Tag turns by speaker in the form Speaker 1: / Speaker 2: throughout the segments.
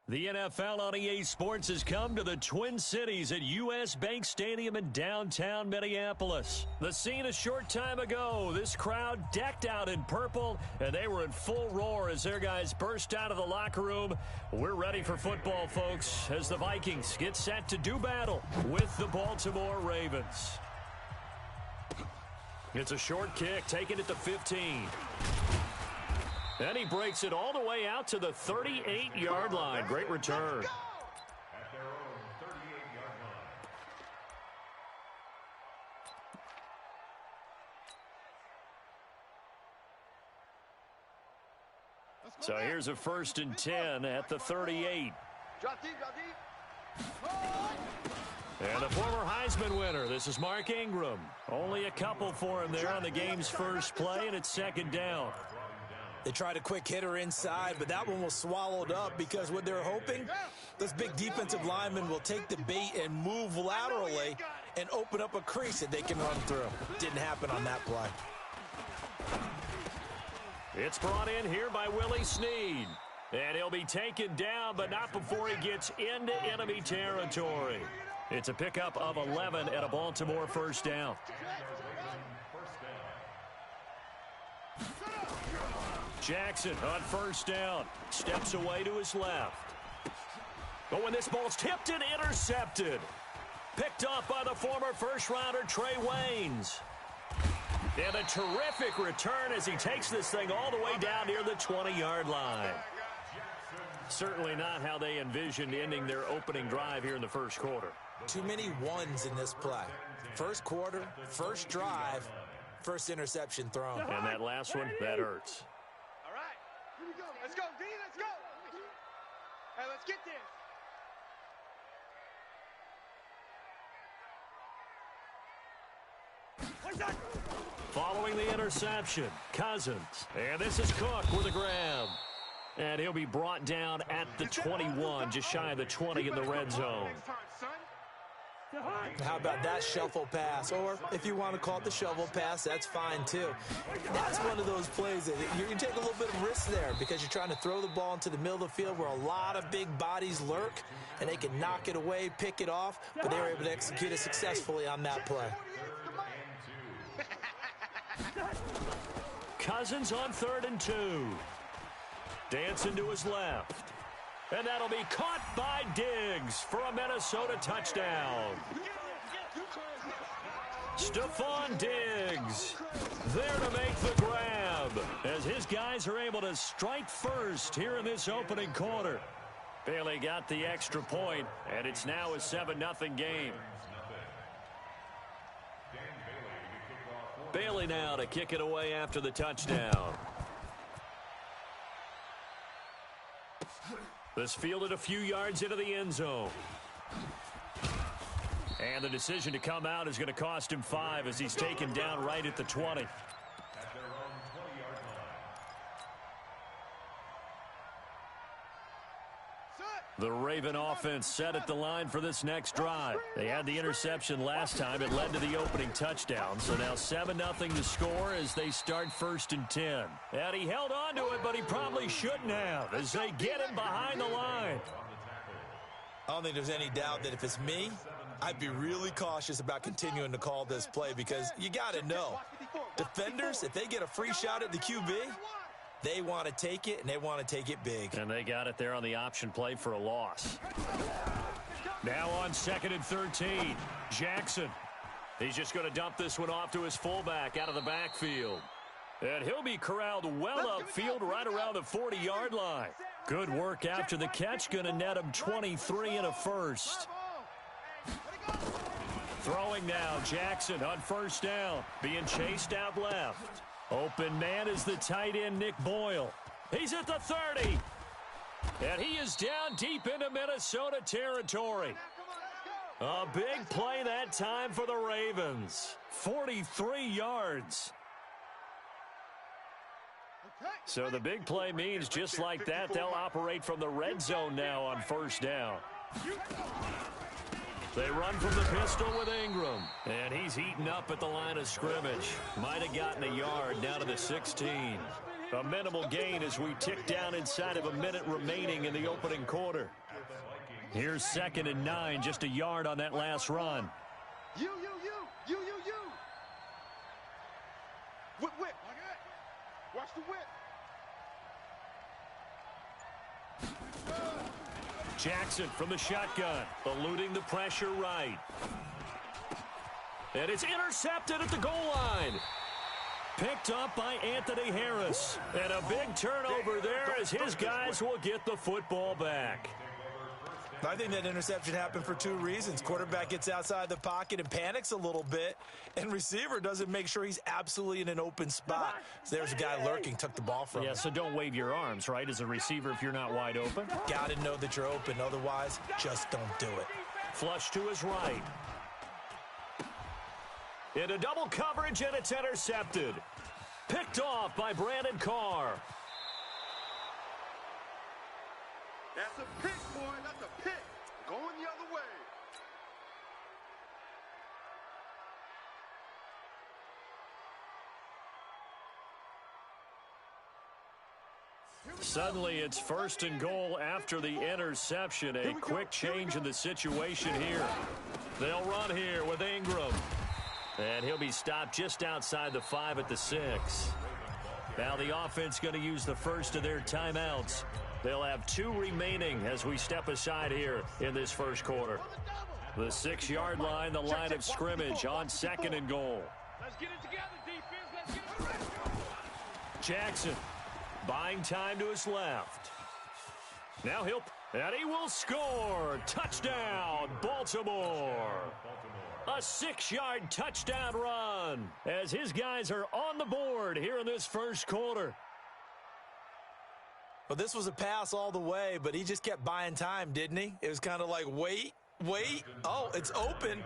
Speaker 1: The NFL on EA Sports has come to the Twin Cities at U.S. Bank Stadium in downtown Minneapolis. The scene a short time ago, this crowd decked out in purple, and they were in full roar as their guys burst out of the locker room. We're ready for football, folks, as the Vikings get set to do battle with the Baltimore Ravens. It's a short kick, taken at the 15. And he breaks it all the way out to the 38-yard line. Great return.
Speaker 2: At their own 38-yard line.
Speaker 1: So here's a 1st and 10 at the 38.
Speaker 3: Drop deep, drop deep.
Speaker 1: And the former Heisman winner, this is Mark Ingram. Only a couple for him there on the game's first play, and it's 2nd down.
Speaker 4: They tried a quick hitter inside, but that one was swallowed up because what they're hoping, this big defensive lineman will take the bait and move laterally and open up a crease that they can run through. Didn't happen on that play.
Speaker 1: It's brought in here by Willie Snead. And he'll be taken down, but not before he gets into enemy territory. It's a pickup of 11 and a Baltimore 1st down. Jackson on 1st down. Steps away to his left. But when this ball's tipped and intercepted. Picked off by the former first-rounder Trey Waynes. And a terrific return as he takes this thing all the way down near the 20-yard line. Certainly not how they envisioned ending their opening drive here in the first quarter.
Speaker 4: Too many ones in this play. First quarter, first drive, first interception thrown.
Speaker 1: And that last one, that hurts.
Speaker 3: All right, here we go. Let's go, D, let's go. Hey, let's get this.
Speaker 1: Following the interception, Cousins. And this is Cook with a grab. And he'll be brought down at the 21, just shy of the 20 in the red zone.
Speaker 4: How about that shuffle pass? Or if you want to call it the shovel pass, that's fine too. That's one of those plays that you take a little bit of risk there because you're trying to throw the ball into the middle of the field where a lot of big bodies lurk, and they can knock it away, pick it off, but they were able to execute it successfully on that play.
Speaker 1: Cousins on 3rd and 2. Dancing to his left. And that'll be caught by Diggs for a Minnesota touchdown. Stephon Diggs there to make the grab as his guys are able to strike first here in this opening quarter. Bailey got the extra point, and it's now a 7-0 game. Bailey now to kick it away after the touchdown. This fielded a few yards into the end zone. And the decision to come out is going to cost him 5 as he's taken down right at the 20. The Raven offense set at the line for this next drive. They had the interception last time. It led to the opening touchdown. So now 7-0 to score as they start 1st and 10. And he held on to it, but he probably shouldn't have as they get him behind the line.
Speaker 4: I don't think there's any doubt that if it's me, I'd be really cautious about continuing to call this play because you got to know, defenders, if they get a free shot at the QB, they want to take it, and they want to take it big.
Speaker 1: And they got it there on the option play for a loss. Now on 2nd and 13, Jackson. He's just going to dump this one off to his fullback out of the backfield. And he'll be corralled well upfield right around the 40-yard line. Good work after the catch, going to net him 23 and a first. Throwing now, Jackson on 1st down, being chased out left. Open man is the tight end, Nick Boyle. He's at the 30. And he is down deep into Minnesota territory. A big play that time for the Ravens. 43 yards. So the big play means just like that, they'll operate from the red zone now on 1st down. They run from the pistol with Ingram. And he's heating up at the line of scrimmage. Might have gotten a yard down to the 16. A minimal gain as we tick down inside of a minute remaining in the opening quarter. Here's 2nd and 9, just a yard on that last run.
Speaker 3: You. Whip. Watch the whip.
Speaker 1: Jackson from the shotgun, eluding the pressure right. And it's intercepted at the goal line. Picked up by Anthony Harris. And a big turnover there as his guys will get the football back.
Speaker 4: I think that interception happened for 2 reasons. Quarterback gets outside the pocket and panics a little bit, and receiver doesn't make sure he's absolutely in an open spot. So there's a guy lurking, took the ball from him.
Speaker 1: Yeah, so don't wave your arms, right, as a receiver if you're not wide open.
Speaker 4: Got to know that you're open. Otherwise, just don't do it.
Speaker 1: Flush to his right. Into double coverage, and it's intercepted. Picked off by Brandon Carr.
Speaker 3: That's a pick, boy. That's a pick. Going the other way.
Speaker 1: Suddenly, it's 1st and goal after the interception. A quick change in the situation here. They'll run here with Ingram. And he'll be stopped just outside the 5 at the 6. Now the offense going to use the first of their timeouts. They'll have 2 remaining as we step aside here in this first quarter. The 6-yard line, the line of scrimmage on 2nd and goal.
Speaker 3: Let's get it together, defense. Let's get it.
Speaker 1: Jackson buying time to his left. Now and he will score. Touchdown, Baltimore. A 6-yard touchdown run as his guys are on the board here in this first quarter.
Speaker 4: Well, this was a pass all the way, but he just kept buying time, didn't he? It was kind of like, wait. Oh, it's open.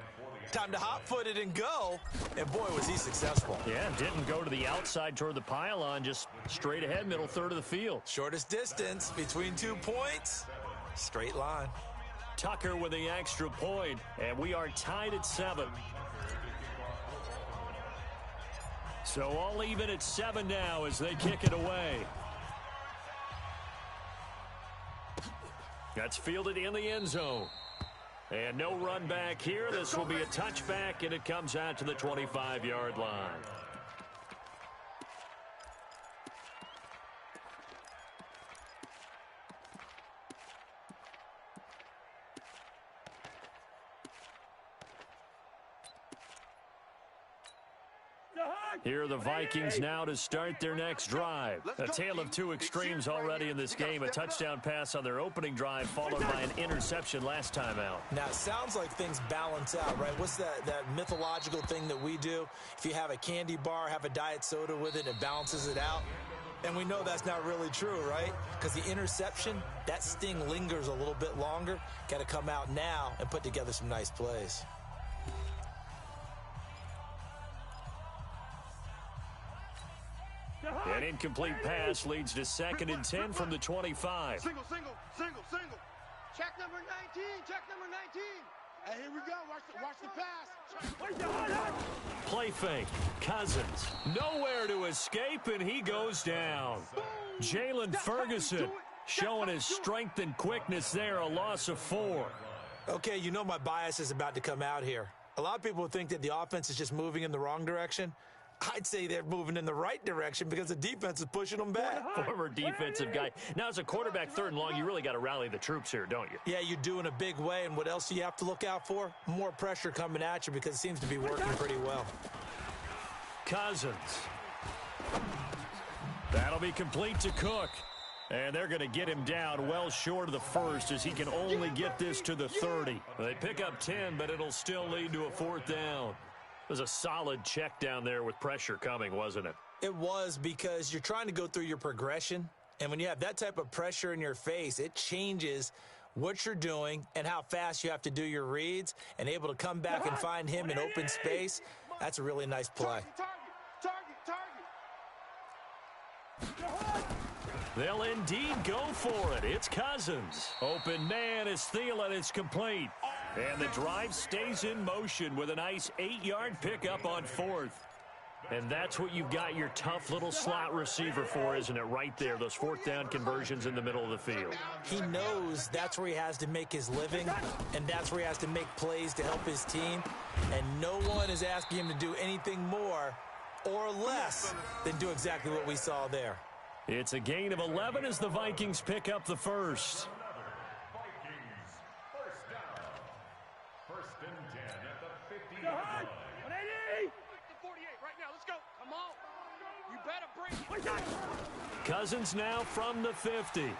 Speaker 4: Time to hot-foot it and go. And, boy, was he successful.
Speaker 1: Yeah, didn't go to the outside toward the pylon, just straight ahead, middle third of the field.
Speaker 4: Shortest distance between 2 points. Straight line.
Speaker 1: Tucker with the extra point, and we are tied at 7. So all even at 7 now as they kick it away. That's fielded in the end zone. And no run back here. This will be a touchback, and it comes out to the 25-yard line. Here are the Vikings now to start their next drive. A tale of 2 extremes already in this game. A touchdown pass on their opening drive followed by an interception last time out.
Speaker 4: Now, it sounds like things balance out, right? What's that mythological thing that we do? If you have a candy bar, have a diet soda with it, it balances it out. And we know that's not really true, right? Because the interception, that sting lingers a little bit longer. Got to come out now and put together some nice plays.
Speaker 1: An incomplete pass leads to 2nd and 10 from the 25.
Speaker 3: Single. Check number 19. Hey, here we go. Watch the pass.
Speaker 1: Play fake. Cousins. Nowhere to escape, and he goes down. Jalen Ferguson showing his strength and quickness there. A loss of 4.
Speaker 4: Okay, you know my bias is about to come out here. A lot of people think that the offense is just moving in the wrong direction. I'd say they're moving in the right direction because the defense is pushing them back.
Speaker 1: Former defensive guy. Now, as a quarterback 3rd and long, you really got to rally the troops here, don't you?
Speaker 4: Yeah, you do in a big way. And what else do you have to look out for? More pressure coming at you because it seems to be working pretty well.
Speaker 1: Cousins. That'll be complete to Cook. And they're going to get him down well short of the 1st as he can only get this to the 30. They pick up 10, but it'll still lead to a 4th down. It was a solid check down there with pressure coming, wasn't it?
Speaker 4: It was, because you're trying to go through your progression. And when you have that type of pressure in your face, it changes what you're doing and how fast you have to do your reads, and able to come back and find him in open space. That's a really nice play.
Speaker 3: Target.
Speaker 1: They'll indeed go for it. It's Cousins. Open man is Thielen. It's complete. And the drive stays in motion with a nice 8-yard pickup on 4th. And that's what you've got your tough little slot receiver for, isn't it? Right there, those fourth down conversions in the middle of the field.
Speaker 4: He knows that's where he has to make his living, and that's where he has to make plays to help his team. And no one is asking him to do anything more or less than do exactly what we saw there.
Speaker 1: It's a gain of 11 as the Vikings pick up the first.
Speaker 2: Vikings, first down. First and 10 at the 50-yard line.
Speaker 3: 180! The 48 right now. Let's go. Come on. You better bring it.
Speaker 1: Cousins now from the 50.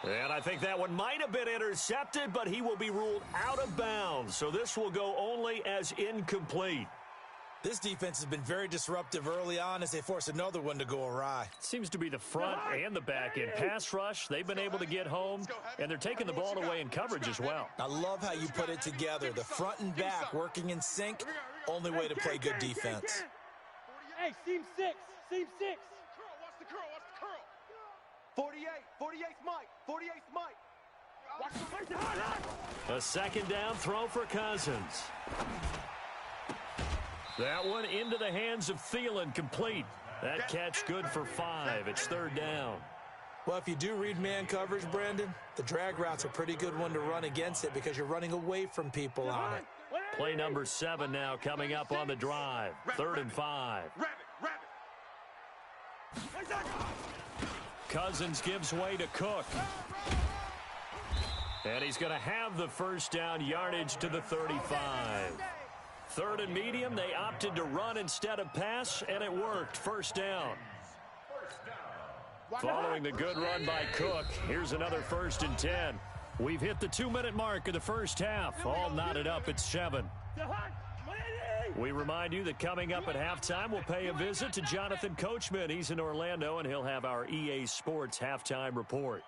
Speaker 1: And I think that one might have been intercepted, but he will be ruled out of bounds. So this will go only as incomplete.
Speaker 4: This defense has been very disruptive early on as they force another one to go awry.
Speaker 1: Seems to be the front and the back end. Pass rush, they've been able to get home, and they're taking the ball away in coverage as well.
Speaker 4: I love how you put it together. The front and back working in sync, only way to play good defense.
Speaker 3: Hey, seam 6. Seam 6. Curl, watch the curl. Watch the curl. 48. 48's Mike. 48's Mike. Watch the Mike.
Speaker 1: A second down throw for Cousins. That one into the hands of Thielen, complete. That catch good for 5. It's third down.
Speaker 4: Well, if you do read man coverage, Brandon, the drag route's a pretty good one to run against it because you're running away from people on it.
Speaker 1: Play number 7 now coming up on the drive. Third and 5. Cousins gives way to Cook. And he's going to have the first down, yardage to the 35. Third and medium, they opted to run instead of pass, and it worked. First down. Following the good run by Cook, here's another first and 10. We've hit the 2-minute mark of the first half. All knotted up at 7. We remind you that coming up at halftime, we'll pay a visit to Jonathan Coachman. He's in Orlando, and he'll have our EA Sports halftime report.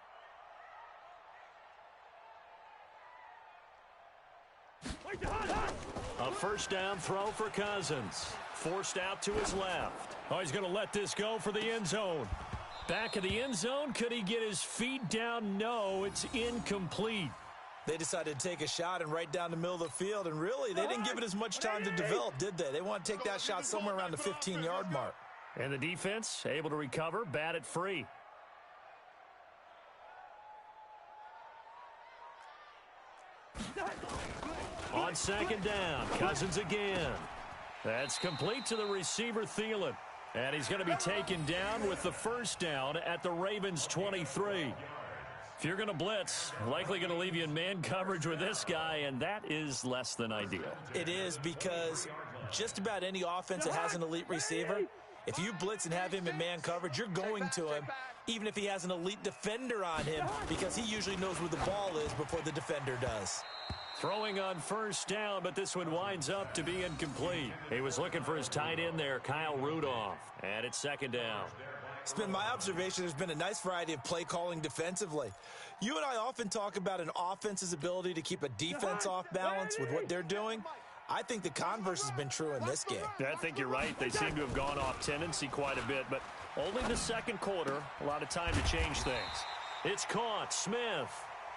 Speaker 1: A first down throw for Cousins. Forced out to his left. Oh, he's going to let this go for the end zone. Back of the end zone. Could he get his feet down? No, it's incomplete.
Speaker 4: They decided to take a shot and right down the middle of the field, and really, they didn't give it as much time to develop, did they? They want to take that shot somewhere around the 15-yard mark.
Speaker 1: And the defense able to recover, bat it free. On second down, Cousins again. That's complete to the receiver, Thielen. And he's going to be taken down with the first down at the Ravens' 23. If you're going to blitz, likely going to leave you in man coverage with this guy, and that is less than ideal.
Speaker 4: It is, because just about any offense that has an elite receiver, if you blitz and have him in man coverage, you're going to him, even if he has an elite defender on him, because he usually knows where the ball is before the defender does.
Speaker 1: Throwing on first down, but this one winds up to be incomplete. He was looking for his tight end there, Kyle Rudolph, and it's second down.
Speaker 4: It's been my observation there's been a nice variety of play calling defensively. You and I often talk about an offense's ability to keep a defense off balance with what they're doing. I think the converse has been true in this game.
Speaker 1: I think you're right. They seem to have gone off tendency quite a bit, but only the second quarter, a lot of time to change things. It's caught, Smith,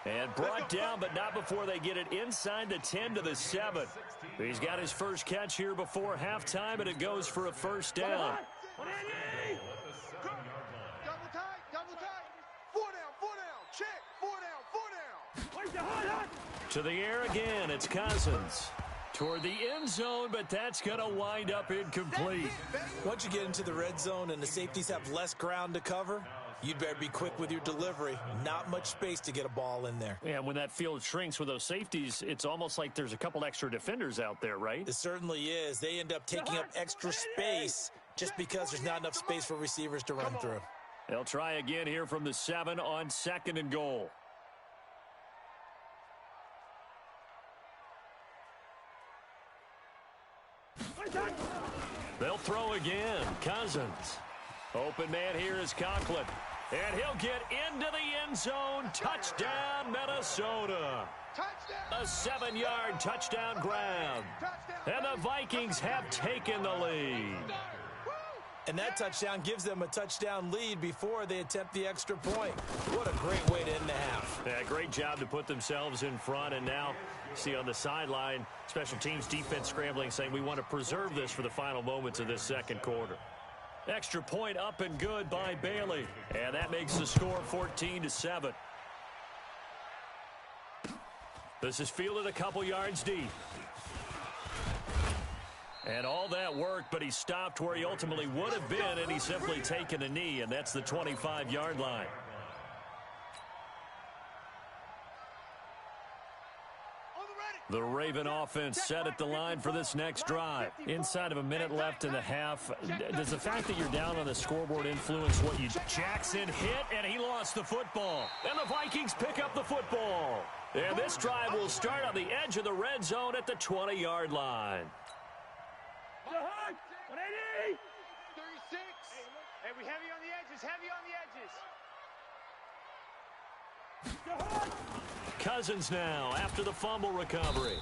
Speaker 1: and brought down, but not before they get it inside the 10 to the 7. He's got his first catch here before halftime, and it goes for a first down.
Speaker 3: Double tight. 4 down. Check. 4 down.
Speaker 1: To the air again, it's Cousins. Toward the end zone, but that's going to wind up incomplete.
Speaker 4: Once you get into the red zone and the safeties have less ground to cover, you'd better be quick with your delivery. Not much space to get a ball in there.
Speaker 1: Yeah, when that field shrinks with those safeties, it's almost like there's a couple extra defenders out there, right?
Speaker 4: It certainly is. They end up taking up extra space just because there's not enough space for receivers to run through.
Speaker 1: They'll try again here from the 7 on second and goal. They'll throw again. Cousins. Open man here is Conklin. And he'll get into the end zone. Touchdown, Minnesota. A 7-yard touchdown grab. And the Vikings have taken the lead.
Speaker 4: And that touchdown gives them a touchdown lead before they attempt the extra point. What a great way to end the half.
Speaker 1: Yeah, great job to put themselves in front. And now, see on the sideline, special teams defense scrambling, saying we want to preserve this for the final moments of this second quarter. Extra point up and good by Bailey. And that makes the score 14-7. This is fielded a couple yards deep. And all that work, but he stopped where he ultimately would have been, and he's simply taken a knee, and that's the 25-yard line. The Raven offense set at the line for this next drive. Inside of a minute left in the half, does the fact that you're down on the scoreboard influence what you... Jackson hit, and he lost the football. And the Vikings pick up the football. And this drive will start on the edge of the red zone at the 20-yard line.
Speaker 3: 180! 36! Hey, we heavy on the edges, heavy on the edges.
Speaker 1: Cousins now after the fumble recovery.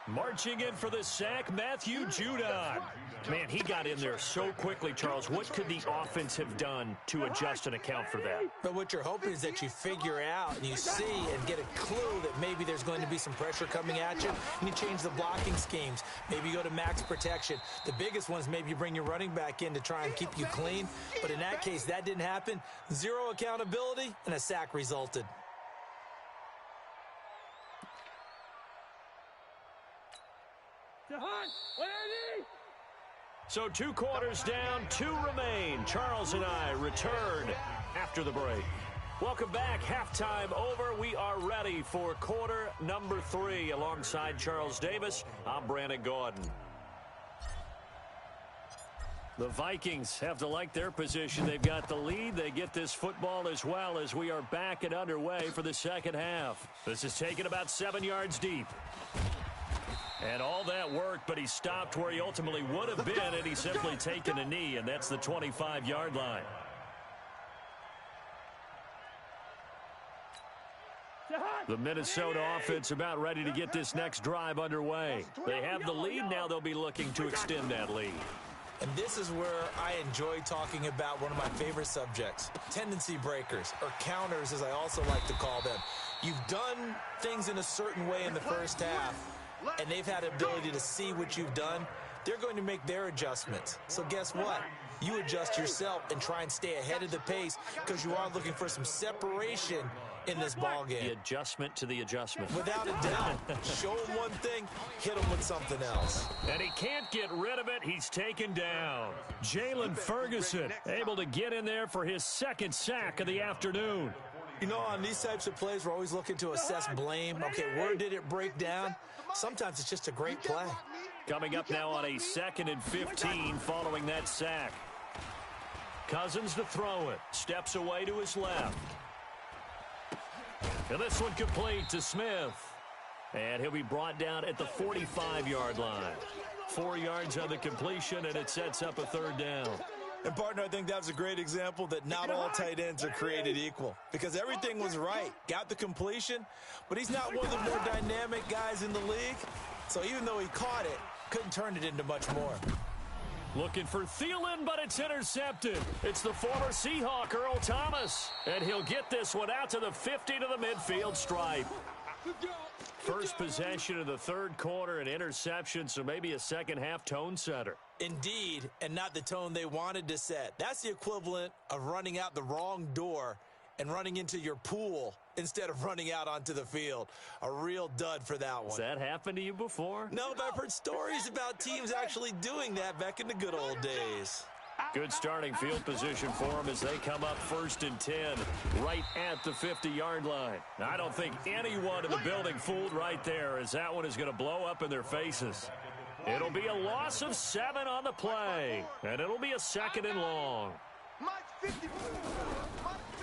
Speaker 1: Marching in for the sack, Matthew Judon. Man, he got in there so quickly, Charles. What could the offense have done to adjust and account for that?
Speaker 4: But what you're hoping is that you figure out and you see and get a clue that maybe there's going to be some pressure coming at you, and you change the blocking schemes. Maybe you go to max protection. The biggest one is maybe you bring your running back in to try and keep you clean. But in that case, that didn't happen. Zero accountability, and a sack resulted.
Speaker 1: So 2 quarters down, 2 remain. Charles and I return after the break. Welcome back. Halftime over. We are ready for quarter number 3. Alongside Charles Davis, I'm Brandon Gordon. The Vikings have to like their position. They've got the lead. They get this football as well as we are back and underway for the second half. This is taken about 7 yards deep. And all that work, but he stopped where he ultimately would have been, and he's simply taken a knee, and that's the 25-yard line. The Minnesota offense about ready to get this next drive underway. They have the lead. Now they'll be looking to extend that lead.
Speaker 4: And this is where I enjoy talking about one of my favorite subjects, tendency breakers, or counters as I also like to call them. You've done things in a certain way in the first half, and they've had the ability to see what you've done. They're going to make their adjustments. So guess what? You adjust yourself and try and stay ahead of the pace because you are looking for some separation in this ball game.
Speaker 1: The adjustment to the adjustment.
Speaker 4: Without a doubt. Show him one thing, hit him with something else.
Speaker 1: And he can't get rid of it. He's taken down. Jalen Ferguson able to get in there for his second sack of the afternoon.
Speaker 4: You know, on these types of plays, we're always looking to assess blame. Okay, where did it break down? Sometimes it's just a great play.
Speaker 1: Coming up now on a 2nd and 15 following that sack. Cousins to throw it. Steps away to his left. And this one complete to Smith. And he'll be brought down at the 45-yard line. 4 yards on the completion, and it sets up a 3rd down.
Speaker 4: And, partner, I think that was a great example that not all tight ends are created equal. Because everything was right. Got the completion, but he's not one of the more dynamic guys in the league. So even though he caught it, couldn't turn it into much more.
Speaker 1: Looking for Thielen, but it's intercepted. It's the former Seahawk, Earl Thomas. And he'll get this one out to the 50 to the midfield stripe. First possession of the 3rd quarter, an interception, so maybe a second-half tone setter.
Speaker 4: Indeed, and not the tone they wanted to set. That's the equivalent of running out the wrong door and running into your pool instead of running out onto the field. A real dud for that one.
Speaker 1: Has that happened to you before?
Speaker 4: No, but I've heard stories about teams actually doing that back in the good old days.
Speaker 1: Good starting field position for them as they come up 1st and 10 right at the 50-yard line. I don't think anyone in the building fooled right there, as that one is going to blow up in their faces. It'll be a loss of 7 on the play, and it'll be a 2nd and long.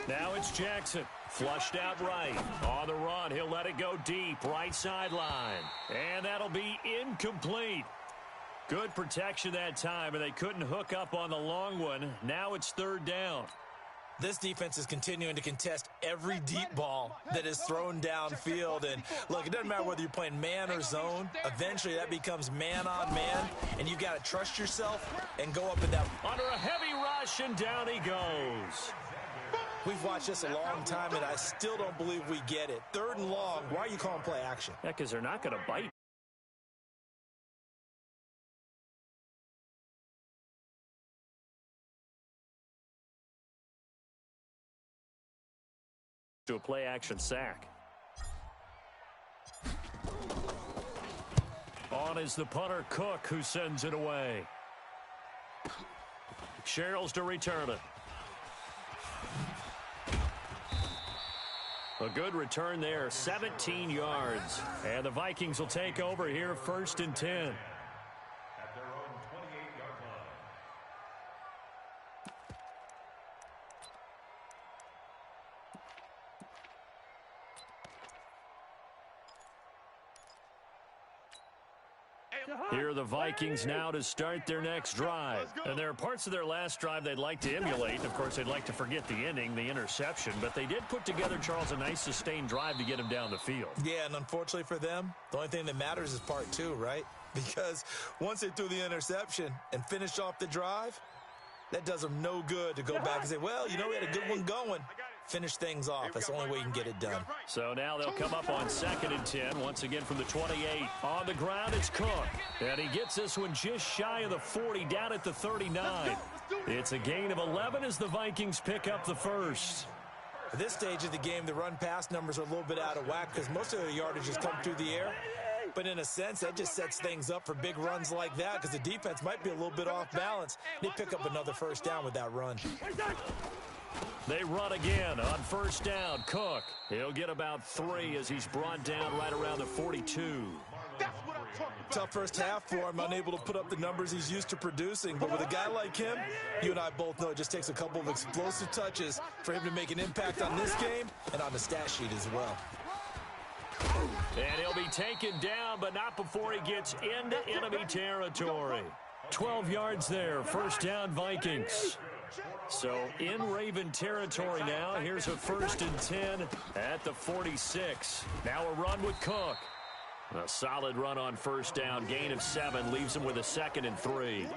Speaker 1: Now it's Jackson, flushed out right. On the run, he'll let it go deep, right sideline. And that'll be incomplete. Good protection that time, and they couldn't hook up on the long one. Now it's 3rd down.
Speaker 4: This defense is continuing to contest every deep ball that is thrown downfield. And, look, it doesn't matter whether you're playing man or zone. Eventually, that becomes man-on-man, and you've got to trust yourself and go up in that.
Speaker 1: Under a heavy rush, and down he goes.
Speaker 4: We've watched this a long time, and I still don't believe we get it. 3rd and long, why are you calling play action?
Speaker 1: Yeah, because they're not going to bite. To a play-action sack. On is the punter, Cook, who sends it away. Sherrills to return it. A good return there, 17 yards. And the Vikings will take over here, 1st and 10.
Speaker 2: At their own 28-yard line.
Speaker 1: Here are the Vikings now to start their next drive. And there are parts of their last drive they'd like to emulate. Of course, they'd like to forget the ending, the interception. But they did put together, Charles, a nice sustained drive to get him down the field.
Speaker 4: Yeah, and unfortunately for them, the only thing that matters is part 2, right? Because once they threw the interception and finished off the drive, that does them no good to go back and say, well, you know, we had a good one going. Finish things off. That's the only way you can get it done.
Speaker 1: So now they'll come up on 2nd and 10. Once again from the 28. On the ground, it's Cook. And he gets this one just shy of the 40, down at the 39. It's a gain of 11 as the Vikings pick up the first.
Speaker 4: At this stage of the game, the run-pass numbers are a little bit out of whack because most of the yardage has come through the air. But in a sense, that just sets things up for big runs like that because the defense might be a little bit off balance. They pick up another first down with that run.
Speaker 1: They run again on 1st down. Cook, he'll get about 3 as he's brought down right around the 42.
Speaker 4: Tough first half for him, unable to put up the numbers he's used to producing. But with a guy like him, you and I both know it just takes a couple of explosive touches for him to make an impact on this game and on the stat sheet as well.
Speaker 1: And he'll be taken down, but not before he gets into enemy territory. 12 yards there, 1st down Vikings. So in Raven territory now. Here's a 1st and 10 at the 46. Now a run with Cook. A solid run on 1st down. Gain of 7 leaves him with a 2nd and 3.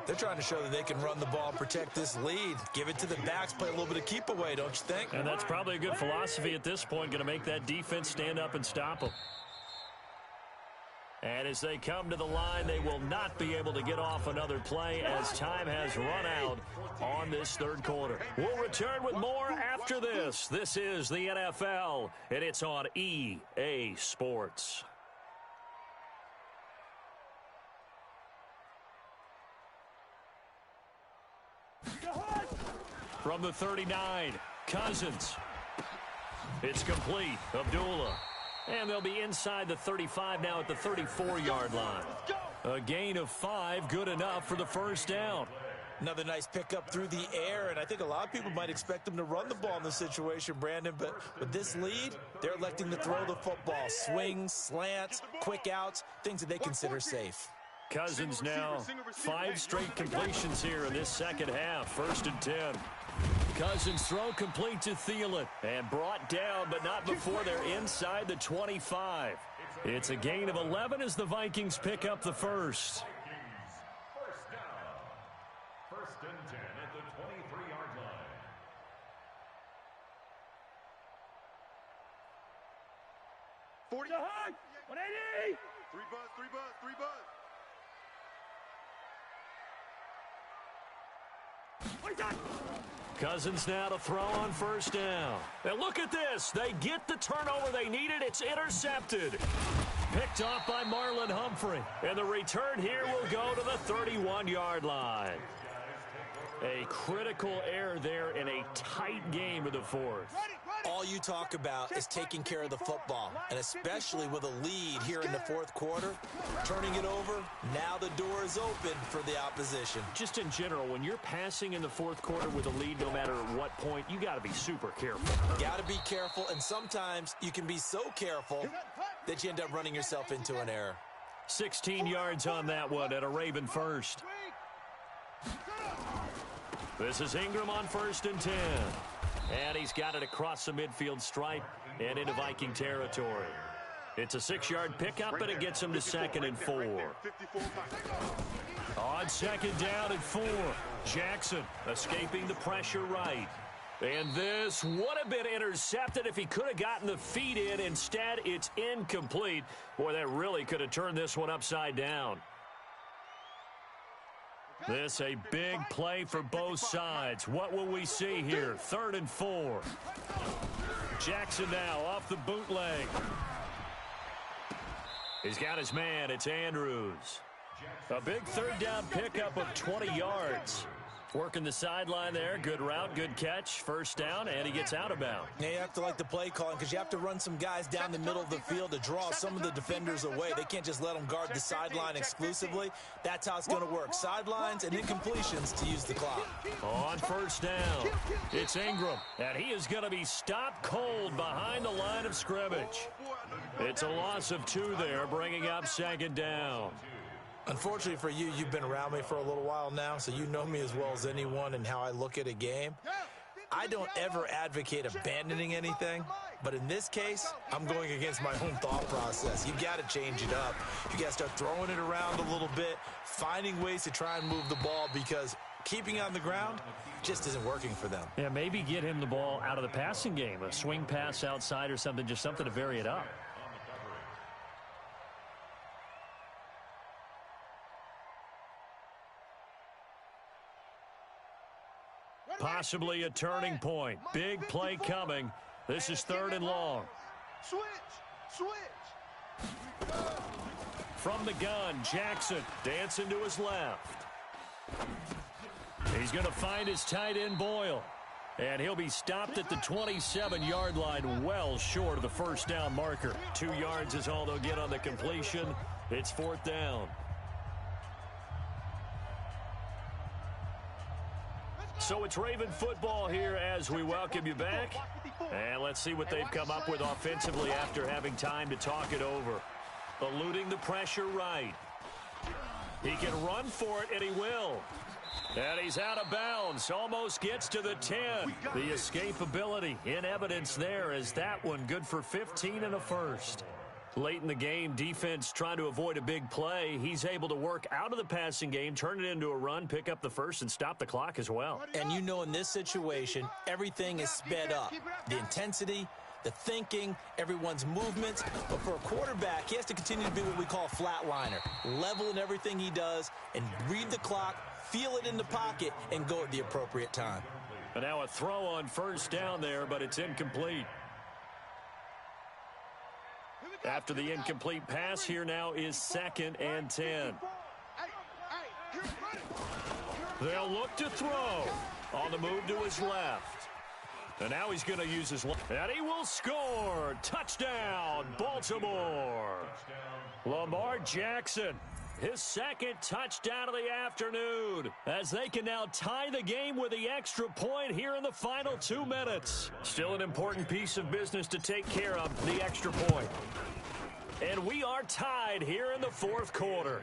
Speaker 4: They're trying to show that they can run the ball, protect this lead. Give it to the backs, play a little bit of keep away, don't you think?
Speaker 1: And that's probably a good philosophy at this point. Going to make that defense stand up and stop them. And as they come to the line, they will not be able to get off another play as time has run out on this 3rd quarter. We'll return with more after this. This is the NFL, and it's on EA Sports. From the 39, Cousins. It's complete. Abdullah. And they'll be inside the 35 now at the 34-yard line. A gain of 5, good enough for the 1st down.
Speaker 4: Another nice pickup through the air, and I think a lot of people might expect them to run the ball in this situation, Brandon, but with this lead, they're electing to throw the football. Swings, slants, quick outs, things that they consider safe.
Speaker 1: Cousins now 5 straight completions here in this 2nd half. 1st and 10. Cousins throw complete to Thielen and brought down, but not before they're inside the 25. It's a gain of 11 as the Vikings pick up the first.
Speaker 2: First down. 1st and 10 at the 23-yard line.
Speaker 3: $40. 180. 3 buzz.
Speaker 1: Cousins now to throw on 1st down. And look at this. They get the turnover they needed. It's intercepted. Picked off by Marlon Humphrey. And the return here will go to the 31-yard line. A critical error there in a tight game of the 4th.
Speaker 4: All you talk about is taking care of the football, and especially with a lead here in the 4th quarter, turning it over, now the door is open for the opposition.
Speaker 1: Just in general, when you're passing in the 4th quarter with a lead, no matter at what point, you got to be super careful.
Speaker 4: Got to be careful, and sometimes you can be so careful that you end up running yourself into an error.
Speaker 1: 16 yards on that one at a Raven first. This is Ingram on 1st and 10. And he's got it across the midfield stripe and into Viking territory. It's a 6-yard pickup, and it gets him to 2nd and 4. On 2nd down and 4, Jackson escaping the pressure right. And this would have been intercepted if he could have gotten the feet in. Instead, it's incomplete. Boy, that really could have turned this one upside down. This a big play for both sides. What will we see here? 3rd and 4. Jackson now off the bootleg. He's got his man. It's Andrews. A big 3rd down pickup of 20 yards. Working the sideline there. Good route, good catch. 1st down, and he gets out of bounds.
Speaker 4: Yeah, you have to like the play calling because you have to run some guys down the middle of the field to draw some of the defenders away. They can't just let them guard the sideline exclusively. That's how it's going to work. Sidelines and incompletions to use the clock.
Speaker 1: On 1st down, it's Ingram, and he is going to be stopped cold behind the line of scrimmage. It's a loss of 2 there, bringing up 2nd down.
Speaker 4: Unfortunately for you, you've been around me for a little while now, so you know me as well as anyone and how I look at a game. I don't ever advocate abandoning anything, but in this case, I'm going against my own thought process. You got to change it up. You got to start throwing it around a little bit, finding ways to try and move the ball because keeping it on the ground just isn't working for them.
Speaker 1: Yeah, maybe get him the ball out of the passing game, a swing pass outside or something, just something to vary it up. Possibly a turning point. Big play coming. This is 3rd and long.
Speaker 3: Switch.
Speaker 1: From the gun, Jackson dancing to his left. He's going to find his tight end, Boyle. And he'll be stopped at the 27-yard line, well short of the 1st down marker. 2 yards is all they'll get on the completion. It's 4th down. So it's Raven football here as we welcome you back. And let's see what they've come up with offensively after having time to talk it over. Eluding the pressure right. He can run for it, and he will. And he's out of bounds. Almost gets to the 10. The escapability in evidence there as that one good for 15 and a 1st. Late in the game, defense trying to avoid a big play. He's able to work out of the passing game, turn it into a run, pick up the 1st, and stop the clock as well.
Speaker 4: And you know in this situation, everything is sped up. The intensity, the thinking, everyone's movements. But for a quarterback, he has to continue to be what we call a flatliner. Level in everything he does and read the clock, feel it in the pocket, and go at the appropriate time.
Speaker 1: And now a throw on 1st down there, but it's incomplete. After the incomplete pass, here now is 2nd and 10. They'll look to throw on the move to his left. And now he's going to use his left. And he will score. Touchdown, Baltimore. Lamar Jackson, his 2nd touchdown of the afternoon, as they can now tie the game with the extra point here in the final 2 minutes. Still an important piece of business to take care of, the extra point. And we are tied here in the 4th quarter.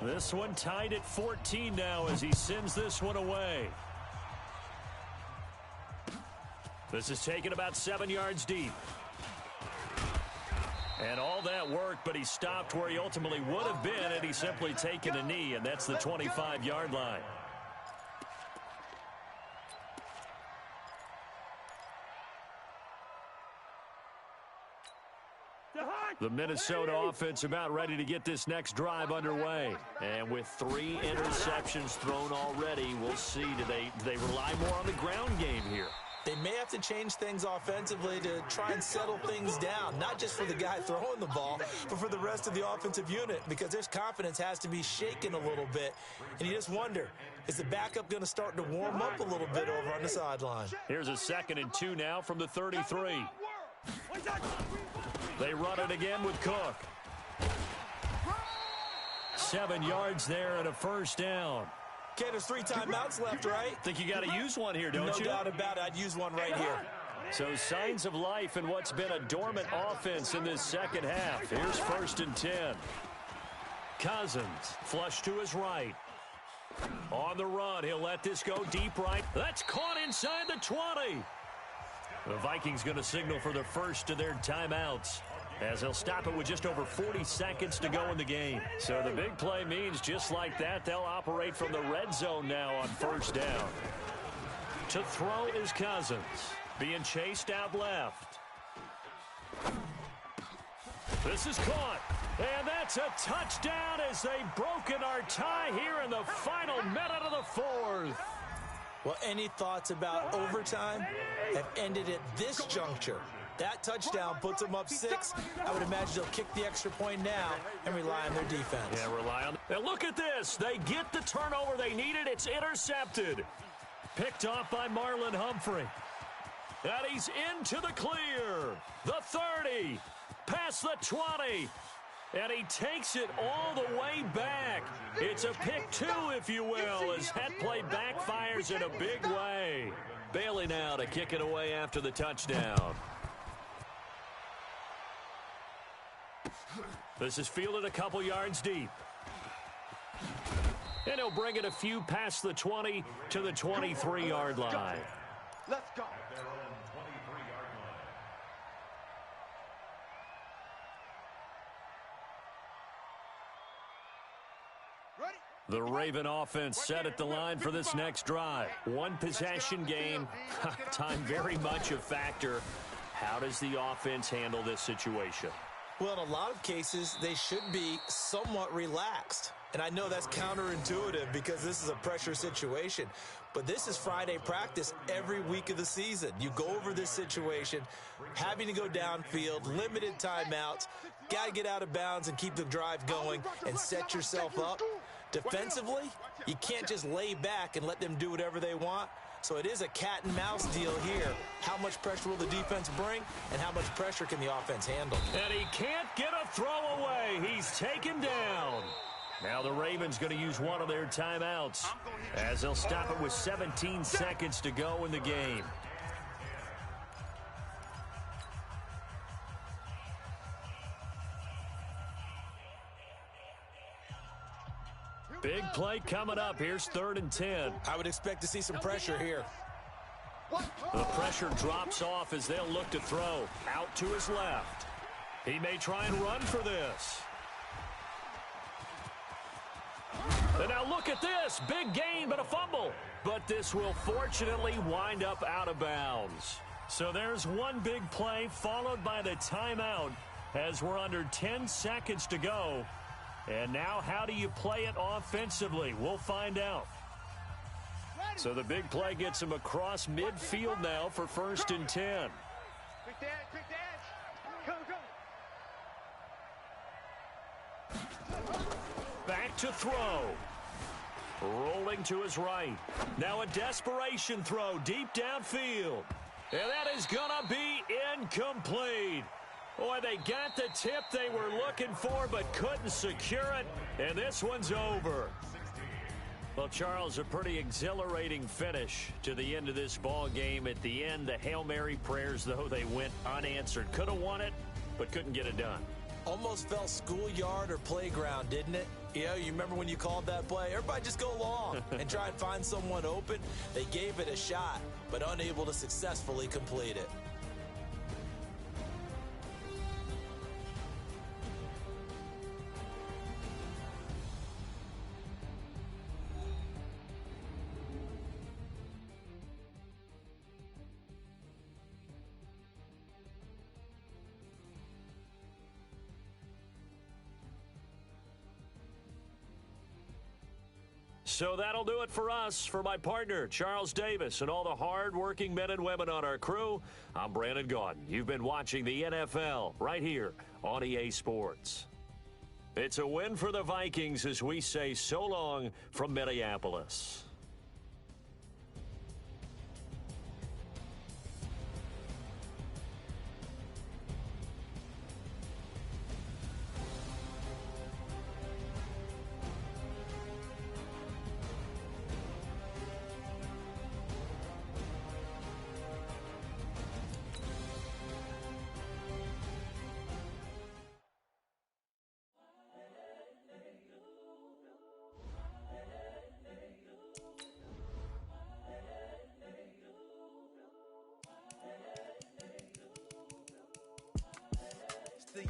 Speaker 1: This one tied at 14 now as he sends this one away. This is taken about 7 yards deep. And all that worked, but he stopped where he ultimately would have been had he simply taken a knee, and that's the 25-yard line. The Minnesota offense about ready to get this next drive underway. And with 3 interceptions thrown already, we'll see, do they rely more on the ground game here?
Speaker 4: They may have to change things offensively to try and settle things down, not just for the guy throwing the ball, but for the rest of the offensive unit, because their confidence has to be shaken a little bit. And you just wonder, is the backup going to start to warm up a little bit over on the sideline?
Speaker 1: Here's a 2nd and 2 now from the 33. They run it again with Cook. 7 yards there and a 1st down.
Speaker 4: Okay, there's 3 timeouts left, right?
Speaker 1: Think you got to use one here, don't you?
Speaker 4: No doubt about it. I'd use one right here.
Speaker 1: So signs of life in what's been a dormant offense in this second half. Here's 1st and 10. Cousins flush to his right. On the run, he'll let this go deep right. That's caught inside the 20. The Vikings going to signal for the first of their timeouts, as they'll stop it with just over 40 seconds to go in the game. So the big play means just like that, they'll operate from the red zone now on 1st down. To throw is Cousins, being chased out left. This is caught, and that's a touchdown as they've broken our tie here in the final minute of the 4th.
Speaker 4: Well, any thoughts about overtime have ended at this juncture. That touchdown puts them up 6. I would imagine they'll kick the extra point now and rely on their defense.
Speaker 1: Yeah, rely on. And look at this. They get the turnover they needed. It's intercepted. Picked off by Marlon Humphrey. And he's into the clear. The 30. Past the 20. And he takes it all the way back. It's a pick 2, if you will, as that play backfires in a big way. Bailey now to kick it away after the touchdown. This is fielded a couple yards deep. And he'll bring it a few past the 20 to the 23-yard line.
Speaker 3: Let's go.
Speaker 1: The Raven offense set at the line for this next drive. One possession game. Time very much a factor. How does the offense handle this situation?
Speaker 4: Well, in a lot of cases, they should be somewhat relaxed. And I know that's counterintuitive because this is a pressure situation. But this is Friday practice every week of the season. You go over this situation, having to go downfield, limited timeouts, got to get out of bounds and keep the drive going and set yourself up. Defensively, you can't just lay back and let them do whatever they want. So it is a cat and mouse deal here. How much pressure will the defense bring, and how much pressure can the offense handle?
Speaker 1: And he can't get a throw away. He's taken down. Now the Ravens going to use one of their timeouts, as they'll stop it with 17 seconds to go in the game. Big play coming up. Here's 3rd and 10.
Speaker 4: I would expect to see some pressure here.
Speaker 1: The pressure drops off as they'll look to throw. Out to his left. He may try and run for this. And now look at this. Big gain, but a fumble. But this will fortunately wind up out of bounds. So there's one big play followed by the timeout as we're under 10 seconds to go. And now how do you play it offensively? We'll find out. So the big play gets him across midfield now for 1st and 10.
Speaker 3: Quick dash, quick dash. Go.
Speaker 1: Back to throw. Rolling to his right. Now a desperation throw deep downfield. And that is going to be incomplete. Boy, they got the tip they were looking for but couldn't secure it. And this one's over. Well, Charles, a pretty exhilarating finish to the end of this ball game. At the end, the Hail Mary prayers, though, they went unanswered. Could have won it, but couldn't get it done.
Speaker 4: Almost felt schoolyard or playground, didn't it? You know, you remember when you called that play? Everybody just go long and try and find someone open. They gave it a shot, but unable to successfully complete it.
Speaker 1: So that'll do it for us. For my partner, Charles Davis, and all the hard-working men and women on our crew, I'm Brandon Gaudin. You've been watching the NFL right here on EA Sports. It's a win for the Vikings as we say so long from Minneapolis.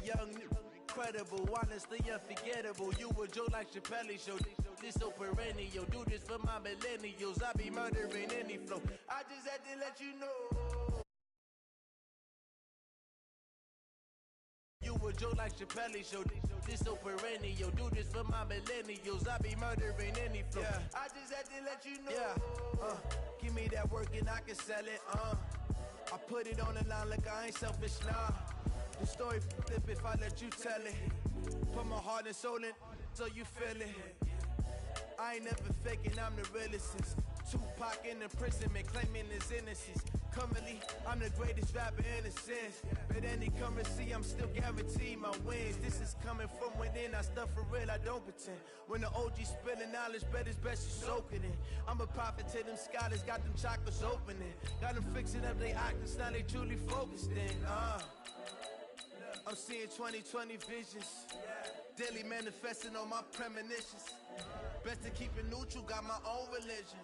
Speaker 5: young, incredible, honestly unforgettable. You a joke like Chappelle Show. This so perennial. Do this for my millennials. I be murdering any flow. I just had to let you know. You a joke like Chappelle Show. This so perennial. Do this for my millennials. I be murdering any flow. Yeah. I just had to let you know. Yeah. Give me that work and I can sell it. I put it on the line like I ain't selfish, nah. The story flip if I let you tell it. Put my heart and soul in so you feel it. I ain't never faking, I'm the realest since Tupac in imprisonment, claiming his innocence. Currently, I'm the greatest rapper in a sense. But any currency, I'm still guaranteed my wins. This is coming from within, I stuff for real, I don't pretend. When the OG spilling knowledge, bet it's best you soak it in. I'm a prophet to them scholars, got them chakras opening. Got them fixing up they octaves, now they truly focused in. I'm seeing 2020 visions. Daily manifesting on my premonitions. Best to keep it neutral, got my own religion.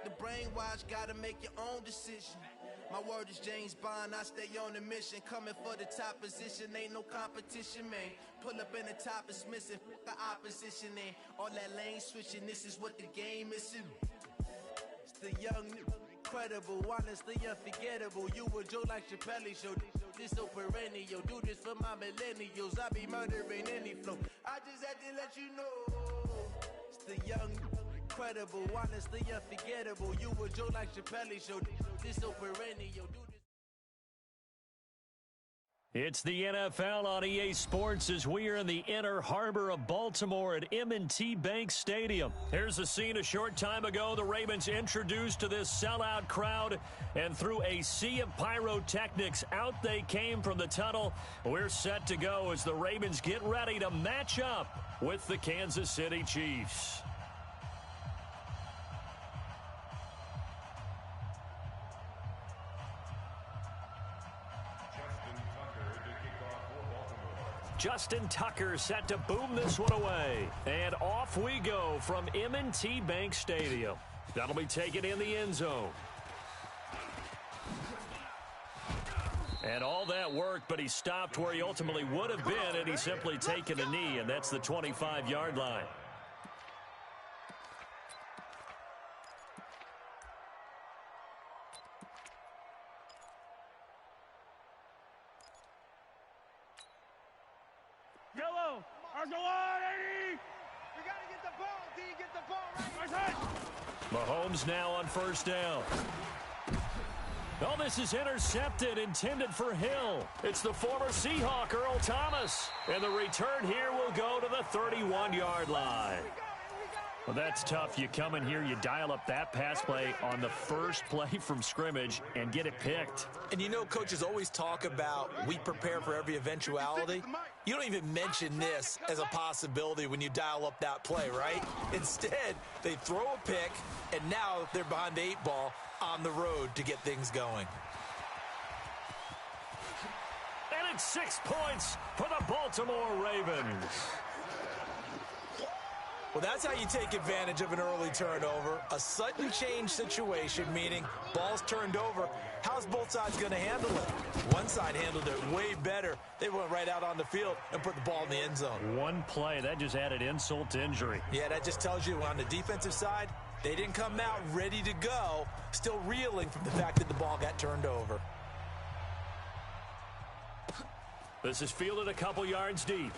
Speaker 5: The brainwash, gotta make your own decision. My word is James Bond, I stay on a mission. Coming for the top position, ain't no competition, man. Pull up in the top is missing, the opposition ain't. All that lane switching, this is what the game is. It's the young, incredible, honestly unforgettable. You a joke like Chappelle Show. This so perennial. Do this for my millennials. I be murdering any flow. I just had to let you know. It's the young, incredible, honestly unforgettable. You a joke like Chappelle Show. This so perennial. Do this.
Speaker 1: It's the NFL on EA Sports as we are in the inner harbor of Baltimore at M&T Bank Stadium. Here's the scene a short time ago. The Ravens introduced to this sellout crowd, and through a sea of pyrotechnics, out they came from the tunnel. We're set to go as the Ravens get ready to match up with the Kansas City Chiefs. Justin Tucker set to boom this one away. And off we go from M&T Bank Stadium. That'll be taken in the end zone. And all that work, but he stopped where he ultimately would have been, and he's simply taken a knee, and that's the 25-yard line.
Speaker 3: Yellow, Argelon, 80! We gotta get the ball, D, get the ball right.
Speaker 1: Mahomes now on first down. Oh, this is intercepted, intended for Hill. It's the former Seahawk, Earl Thomas. And the return here will go to the 31-yard line. Well, that's tough. You come in here, you dial up that pass play on the first play from scrimmage and get it picked.
Speaker 4: And you know, coaches always talk about we prepare for every eventuality. You don't even mention this as a possibility when you dial up that play, right? Instead, they throw a pick, and now they're behind the 8 ball on the road to get things going.
Speaker 1: And it's 6 points for the Baltimore Ravens.
Speaker 4: Well, that's how you take advantage of an early turnover. A sudden change situation, meaning ball's turned over. How's both sides going to handle it? One side handled it way better. They went right out on the field and put the ball in the end zone.
Speaker 1: One play, that just added insult to injury.
Speaker 4: Yeah, that just tells you on the defensive side, they didn't come out ready to go, still reeling from the fact that the ball got turned over.
Speaker 1: This is fielded a couple yards deep.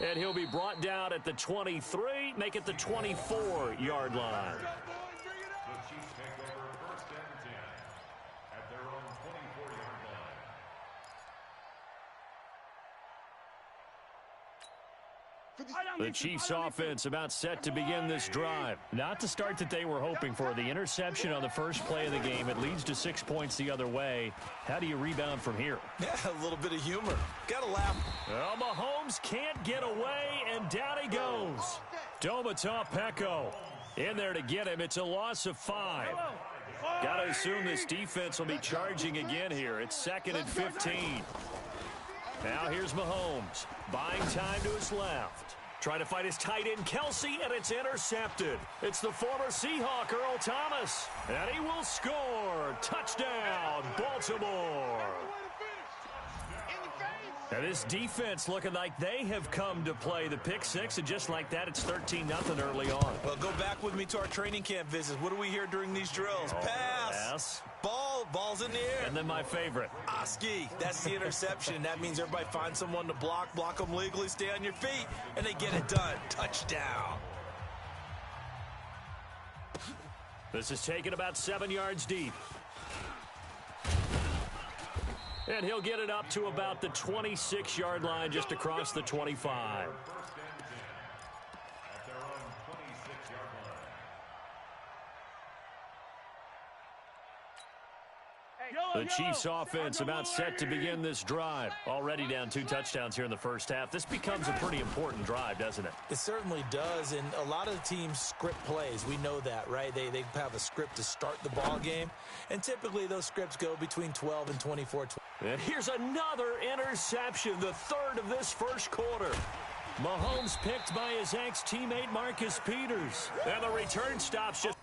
Speaker 1: And he'll be brought down at the 23, make it the 24-yard line.
Speaker 2: The Chiefs take over 1st and 10 at their own 24-yard line.
Speaker 1: The Chiefs offense about set to begin this drive. Not the start that they were hoping for. The interception on the first play of the game. It leads to 6 points the other way. How do you rebound from here?
Speaker 4: Yeah, a little bit of humor. Gotta laugh.
Speaker 1: Well, Mahomes can't get away, and down he goes. Domata Peko in there to get him. It's a loss of 5. Got to assume this defense will be charging again here. It's 2nd and 15. Now here's Mahomes, buying time to his left. Trying to fight his tight end, Kelsey, and it's intercepted. It's the former Seahawk, Earl Thomas, and he will score. Touchdown, Baltimore. And this defense looking like they have come to play the pick six, and just like that, it's 13-0 early on.
Speaker 4: Well, go back with me to our training camp visits. What do we hear during these drills? Pass. Ball's in the air.
Speaker 1: And then my favorite.
Speaker 4: Oski, that's the interception. That means everybody finds someone to block them legally, stay on your feet, and they get it done. Touchdown.
Speaker 1: This is taken about 7 yards deep. And he'll get it up to about the 26-yard line, just across the 25. The Chiefs offense about set to begin this drive. Already down 2 touchdowns here in the first half. This becomes a pretty important drive, doesn't it?
Speaker 4: It certainly does, and a lot of the teams script plays. We know that, right? They have a script to start the ball game, and typically those scripts go between 12 and 24.
Speaker 1: And here's another interception, the third of this first quarter. Mahomes picked by his ex-teammate Marcus Peters. And the return stops just...